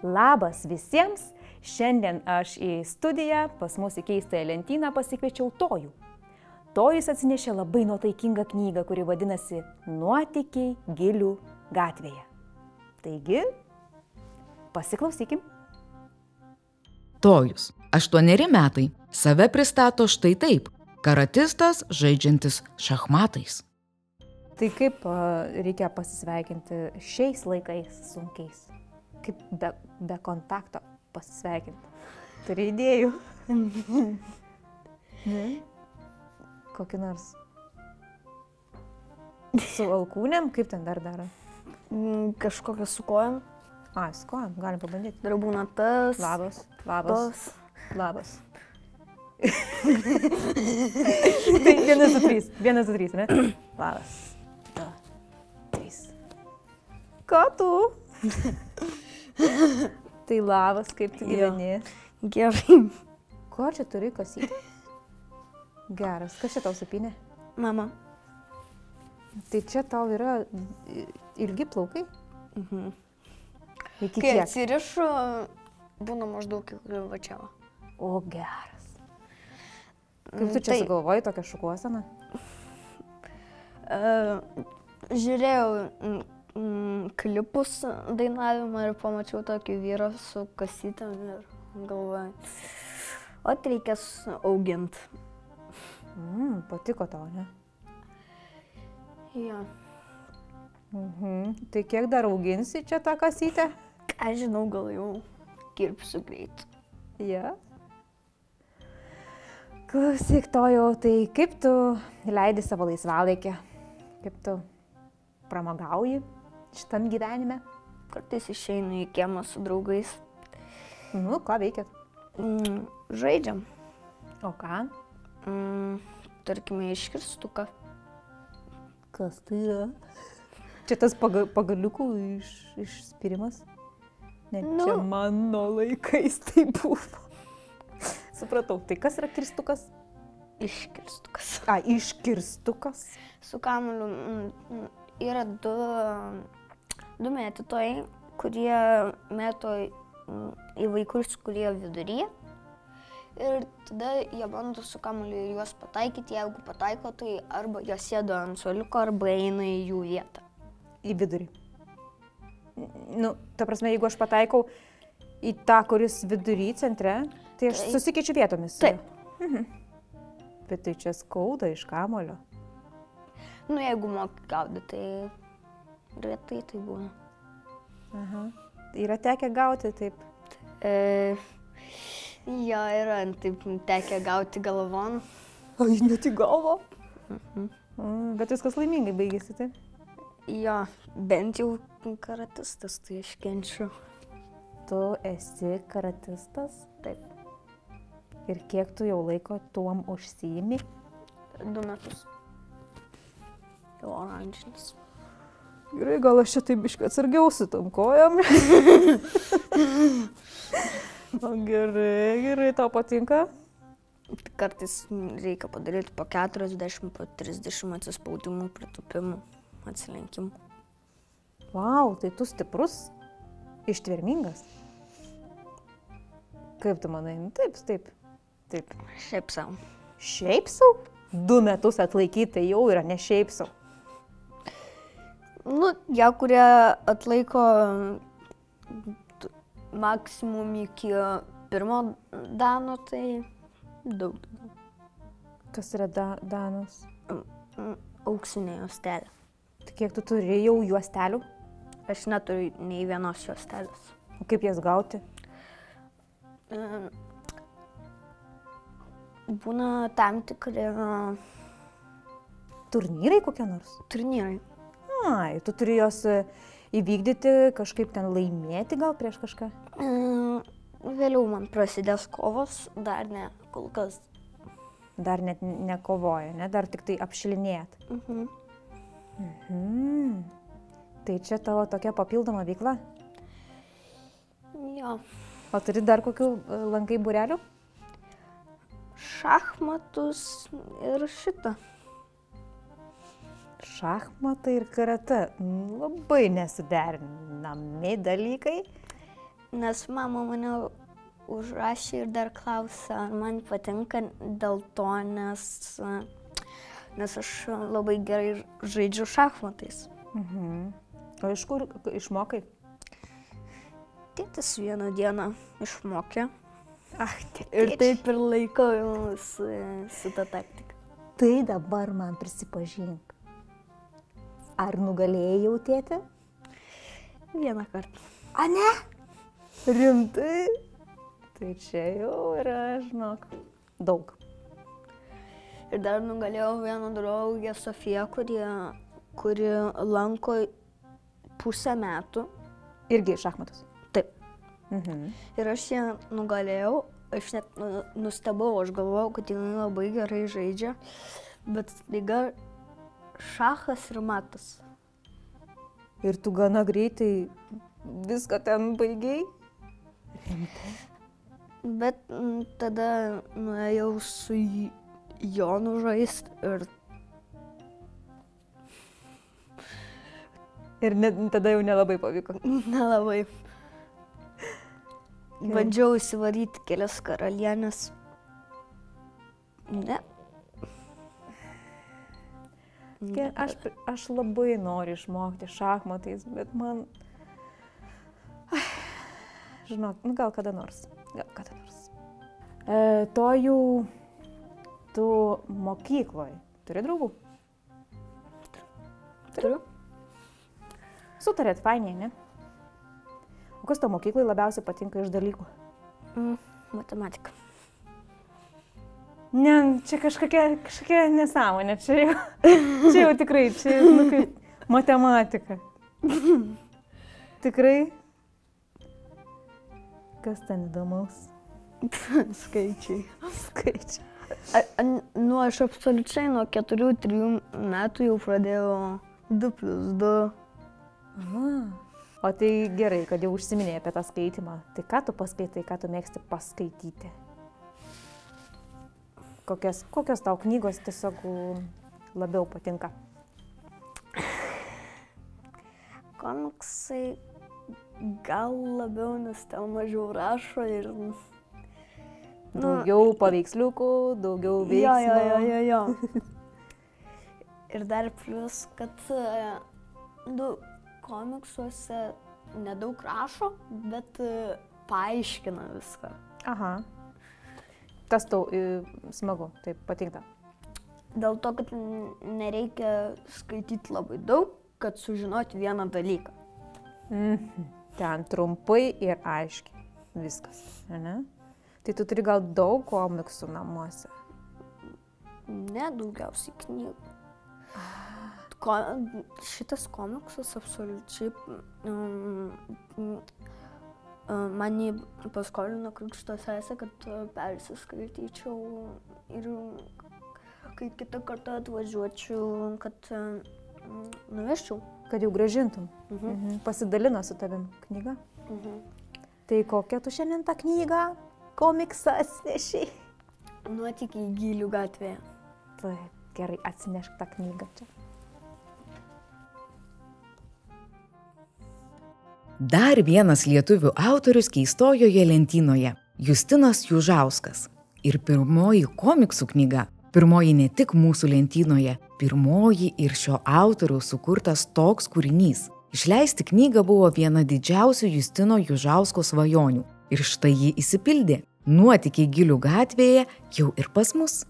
Labas visiems! Šiandien aš į studiją pas mus į keistąją lentyną pasikviečiau Tojų. Tojus atsinešė labai nuotaikingą knygą, kuri vadinasi Nuotykiai Gilių gatvėje. Taigi, pasiklausykim. Tojus, 8 metai, save pristato štai taip – karatistas žaidžiantis šachmatais. Tai kaip reikia pasisveikinti šiais laikais sunkiais? Kaip be kontakto pasisveikinti? Turi idėjų? Kokį nors? Su alkūnėm? Kaip ten dar daro? Kažkokią su kojom. Ai, su kojom, galim pabandyti. Dar būna tas. Labas. Tai 1, 2, 3, ne? Labas. 2, 3. Ką tu? Tai labas, kaip tu gyveni? Gerai. Ko čia turi kasyti? Geras. Kas čia tau supinė? Mama. Tai čia tau yra ilgi plaukai? Iki Kai kiek? atsirišu, būna maždaug va čia. O, geras. Kaip tu čia sugalvoji tokią šukuoseną? Žiūrėjau klipus dainavimą ir pamačiau tokį vyrą su kasytėm ir galvoju, o reikės auginti. Patiko tau, ne? Jo. Tai kiek dar auginsi čia tą kasytę? Ką žinau, gal jau kirpsiu greit. Ja. Klausyk, Tojau, tai kaip tu leidi savo laisvalaikį? Kaip tu pramogauji šitam gyvenime? Kartais išeinu į kiemą su draugais. Ką veikiat? Žaidžiam. O ką? Tarkime, iškirstuką. Kas tai yra? Čia tas pagaliukų išspirimas? Ne, čia mano laikais tai buvo. Supratau, tai kas yra kirstukas? Iškirstukas. Iškirstukas? Su kamuoliu yra du mėtytojai, kurie mėto į vaikus, kurie viduryje. Ir tada jie bando su kamuoliu juos pataikyti. Jeigu pataiko, tai arba jie sėda ant suoliuko, arba eina į jų vietą. Į vidurį. Ta prasme, jeigu aš pataikau į tą, kuris vidury centre, tai aš susikeičiu vietomis. Taip. Bet tai čia skauda iš kamuolio. Jeigu moki gaudyti, tai retai tai būna. Yra tekę gauti taip? Jo, yra taip tekę gauti galvon. Ai, net į galvą? Bet viskas laimingai baigėsi, taip? Jo, bent jau karatistas, tai aš kenčiu. Tu esi karatistas? Taip. Ir kiek tu jau laiko tuom užsiimi? 2 metus. Jau oranžinis. Gerai, gal aš čia taip biškai atsargiau su tom kojom. Gerai, tau patinka? Kartais reikia padaryti po 40, po 30 atsispaudimų, pritupimų, atsilenkimų. Vau, tai tu stiprus, ištvermingas. Kaip tu manai? Taip. Šiaip sau. Šiaip sau? 2 metus atlaikyti, tai jau yra ne šiaip sau. Jie, kurie atlaiko maksimum iki 1 dano, tai daug. Kas yra danas? Auksinė juostelė. Tai kiek tu turi jau juostelių? Aš neturiu nei vienos juostelės. O kaip jas gauti? Būna tam tikri turnyrai kokie nors? Turnyrai. Ai, tu turi jos įvykdyti, kažkaip ten laimėti gal prieš kažką? Vėliau man prasidės kovos, dar ne, kol kas. Dar net nekovoja, ne? Dar tik tai apšilinėjat. Tai čia tavo tokia papildoma veikla? Jo. O turi dar kokių lankai būrelių? Šachmatus ir šitą. Šachmatai ir karate labai nesuderinami dalykai. Nes mama mane užrašė ir dar klausė, ar man patinka dėl to, nes aš labai gerai žaidžiu šachmatais. O iš kur išmokai? Tėtis vieną dieną išmokė. Tėtis. Ir taip ir laikau su ta taktika. Tai dabar man prisipažink. Ar nugalėjau tėtį? Vieną kartą. A ne? Rimtai? Tai čia jau yra, žinok, daug. Ir dar nugalėjau vieną draugę Sofiją, kuri lanko pusę metų. Irgi šachmatus? Taip. Ir aš ją nugalėjau, aš net nustebau, aš galvojau, kad jinai labai gerai žaidžia, bet staiga šachas ir matas. Ir tu gana greitai viską ten baigiai? Rimtai. Bet tada nuėjau su Jonu žaist ir tada jau nelabai pavyko. Nelabai. Bandžiau įsivaryti kelias karalienės. Ne. Aš labai noriu išmokti šachmatais, bet man... Žinok, gal kada nors. Tu mokykloje turi draugų? Turiu. Sutarėt fainiai, ne? O kas tau mokykloje labiausiai patinka iš dalykų? Matematika. Ne, čia kažkokia nesąmonė, čia jau tikrai, kaip matematika. Tikrai? Kas ten įdomaus? Skaičiai. Skaičiai. Aš absoliučiai nuo 4-3 metų jau pradėjau 2+2. O tai gerai, kad jau užsiminėjai apie tą skaitimą. Tai ką tu paskaitai, ką tu mėgsti paskaityti? Kokios tau knygos tiesiog labiau patinka? Komiksai gal labiau, nes ten mažiau rašo ir... Daugiau paveiksliukų, daugiau veiksmo. Jo. Ir dar plius, kad komiksuose nedaug rašo, bet paaiškina viską. Aha. Tas tau smagu, taip patinka? Dėl to, kad nereikia skaityti labai daug, kad sužinoti vieną dalyką. Ten trumpai ir aiškiai. Viskas, ne? Tai tu turi gal daug komiksų namuose? Ne, daugiausiai knygų. Šitas komiksas absoliučiai man jį paskolino krikšto sesė, kad persiskaityčiau ir kai kitą kartą atvažiuočiau, kad nuvežčiau. Kad jau grąžintum. Pasidalino su tavim knyga. Tai kokią tu šiandien tą knygą, komiksą atsinešiai? Nuotykiai Gylių gatvėje. Taip, gerai, atsinešk tą knygą čia. Dar vienas lietuvių autorius keistojoje lentynoje – Justinas Južauskas. Ir pirmoji komiksų knyga, pirmoji ne tik mūsų lentynoje, pirmoji ir šio autoriaus sukurtas toks kūrinys. Išleisti knygą buvo viena didžiausių Justino Južausko svajonių. Ir štai ji išsipildė. Nuotykiai Gylių gatvėje jau ir pas mus.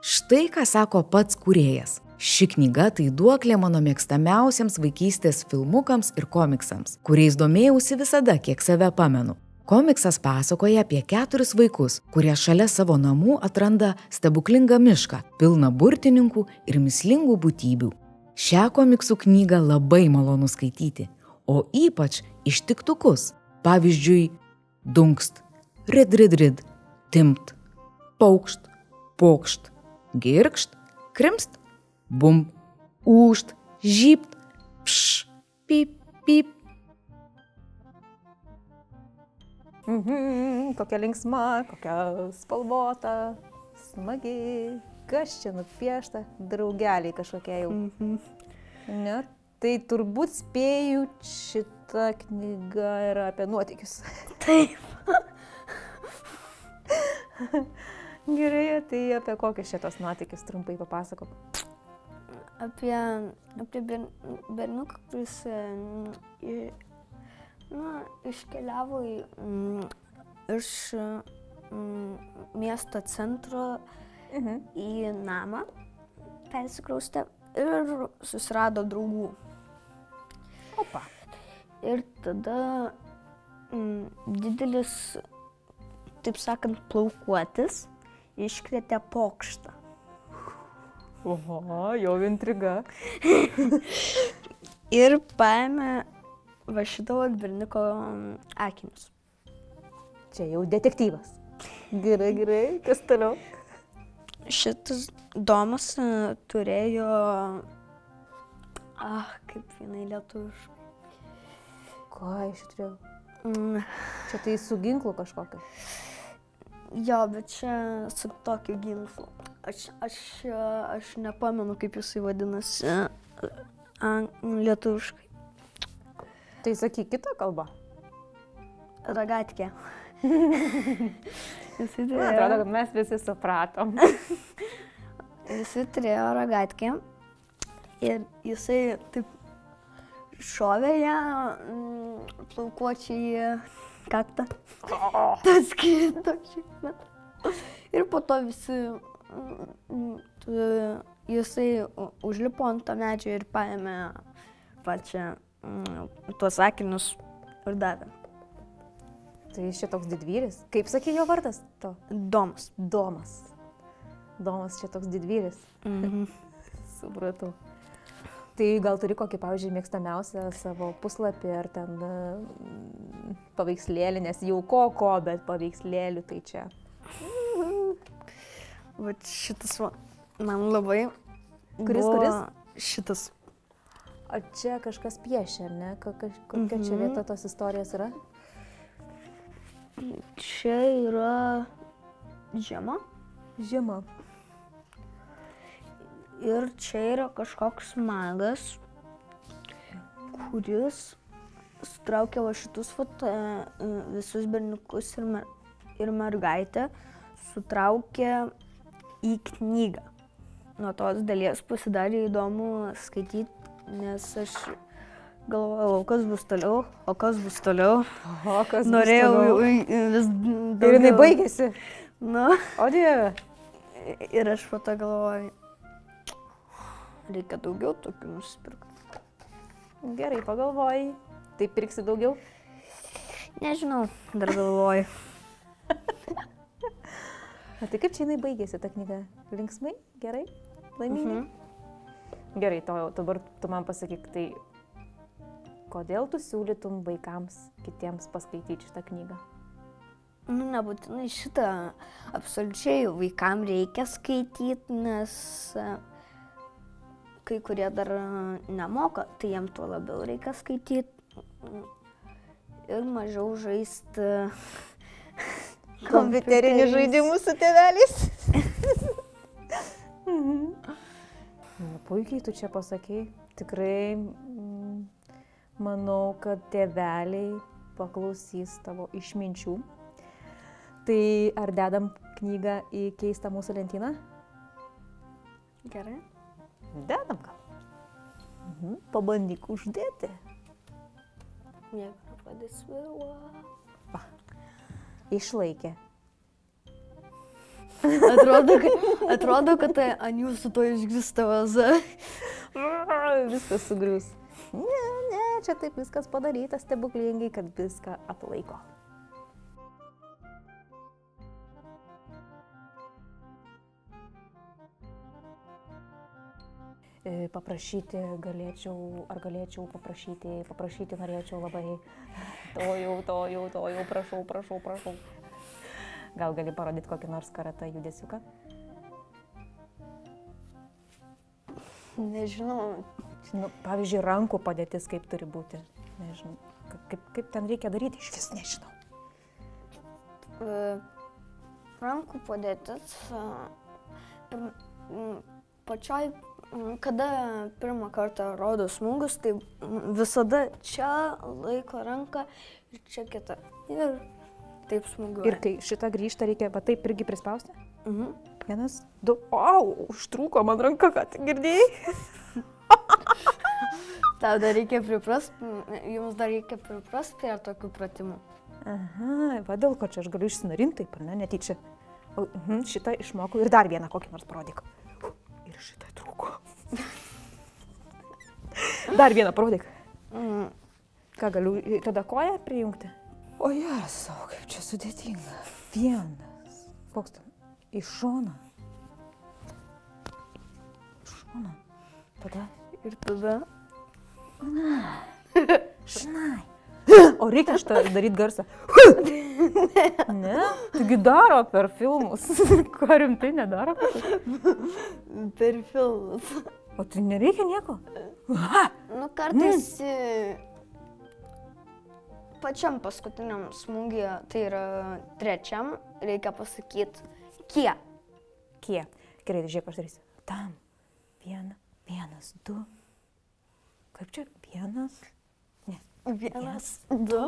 Štai ką sako pats kūrėjas. Ši knyga tai duoklė mano mėgstamiausiems vaikystės filmukams ir komiksams, kuriais domėjausi visada, kiek save pamenu. Komiksas pasakoja apie 4 vaikus, kurie šalia savo namų atranda stebuklingą mišką, pilną burtininkų ir mįslingų būtybių. Šią komiksų knygą labai malonu skaityti, o ypač ištiktukus. Pavyzdžiui, dunkst, rid, timt, paukšt, pokšt, girkšt, krimst, bum, ūžt, žypt, pš, pip, pip. Kokia linksma, kokia spalvota, smagi, kas čia nupiešta, draugeliai kažkokie jau. Ne? Tai turbūt spėju, šita knyga yra apie nuotykius. Taip. Gerai, tai apie kokius šitos nuotykius trumpai papasakok. Apie berniuką, kuris iškeliavo iš miesto centro į namą, persikraustė ir susirado draugų. Opa. Ir tada didelis, taip sakant, plaukuotis iškvietė pokštą. Oho, jau intriga. Ir paėmė va šito berniuko akinius. Čia jau detektyvas. Gerai, kas toliau? Šitas domas turėjo... kaip jinai lietuviškai. Ką iš turėjau? Čia tai su ginklu kažkokiu. Jo, bet čia su tokiu ginklu. Aš nepamenu, kaip jisai vadinasi lietuviškai. Tai sakyk kitą kalbą. Ragatkė. Man atrodo, kad mes visi supratom. Jisai turėjo ragatkę ir jisai taip šovė ją plaukuočiai į kaktą. Tas krito šiek tiek. Ir po to visi, jisai užlipo ant to medžio ir paėmė pačią tuos akinius ir davė. Tai šitoks didvyris. Kaip sakė jo vardas to? Domas. Domas čia toks didvyris. Supratau. Tai gal turi kokį, pavyzdžiui, mėgstamiausią savo puslapį ar ten paveikslėlį, nes jau ko, bet paveikslėlių tai čia. Vat šitas man labai... Kuris? Šitas. O čia kažkas piešia, ar ne? Kokia čia vieta tos istorijos yra? Čia yra žiema. Žiema. Ir čia yra kažkoks magas, kuris sutraukė va šitus visus berniukus ir mergaitę, sutraukė į knygą. Nuo tos dalies pasidarė įdomu skaityti, nes aš galvojau, kas bus toliau, o kas bus toliau. Norėjau vis daugiau. Ir jinai baigėsi. Nu. O Dieve. Ir aš po to galvoju, reikia daugiau tokių nusipirkti. Gerai, pagalvojai. Tai pirksi daugiau? Nežinau, dar galvoju. Tai kaip čia jinai baigėsi ta knyga? Linksmai? Gerai? Laimingai? Gerai, dabar tu man pasakyk, tai kodėl tu siūlytum vaikams kitiems paskaityti šitą knygą? Nu, nebūtinai šitą absoliučiai vaikams reikia skaityti, nes kai kurie dar nemoka, tai jiems tuo labiau reikia skaityti ir mažiau žaisti kompiuterinių žaidimų su tėveliais. Puikiai tu čia pasakei. Tikrai manau, kad tėveliai paklausys tavo išminčių. Tai ar dedam knygą į keistą mūsų lentyną? Gerai. Dedam gal. Pabandyk uždėti. Jeigu nepadės vėluo. Išlaikė. Atrodo, kad tai ant jūsų to išgris ta vaza. Viskas sugrius. Ne, čia taip viskas padaryta stebuklingai, kad viską atlaiko. Paprašyti galėčiau paprašyti norėčiau labai. To jau, prašau. Gal gali parodyti kokį nors karatą judesiuką? Nežinau. Pavyzdžiui, rankų padėtis kaip turi būti. Nežinau. Kaip ten reikia daryti, iš vis nežinau. Rankų padėtis pačioj kada pirmą kartą rodo smūgius, tai visada čia laiko ranką ir čia kita. Ir taip smūgiuoja. Ir kai šitą grįžta, reikia va taip irgi prispausti? Mhm. 1, 2, užtrūko man ranka, ką tik girdėjai? Tau dar reikia priprasti, jums dar reikia priprasti prie tokių pratimų. Aha, va dėl ko čia aš galiu išsinarinti, taip, ar ne, netyčia. Šitą išmokau ir dar vieną kokį nors parodyk. Ir šitą trūko. Dar vieną parodyk. Ką galiu, tada koją prijungti? O Jėzau, kaip čia sudėtinga. 1. Koks tam? Į šoną. Šoną. Tada. Ir tada. Šnai. O reikia šitą daryti garsą. Ne? Taigi daro per filmus. Ką rimtai nedaro? Per filmus. O tai nereikia nieko? Nu, kartais pačiam paskutiniam smūgyje, tai yra 3, reikia pasakyti kie. Kie. Gerai, žiūrėk, aš darysiu. Tam. 1, 2. Kaip čia? 1. Ne. 1, 2.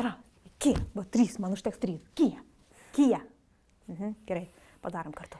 3. Kie. Va 3, man užteks 3. Kie. Kie. Gerai, padarom kartu.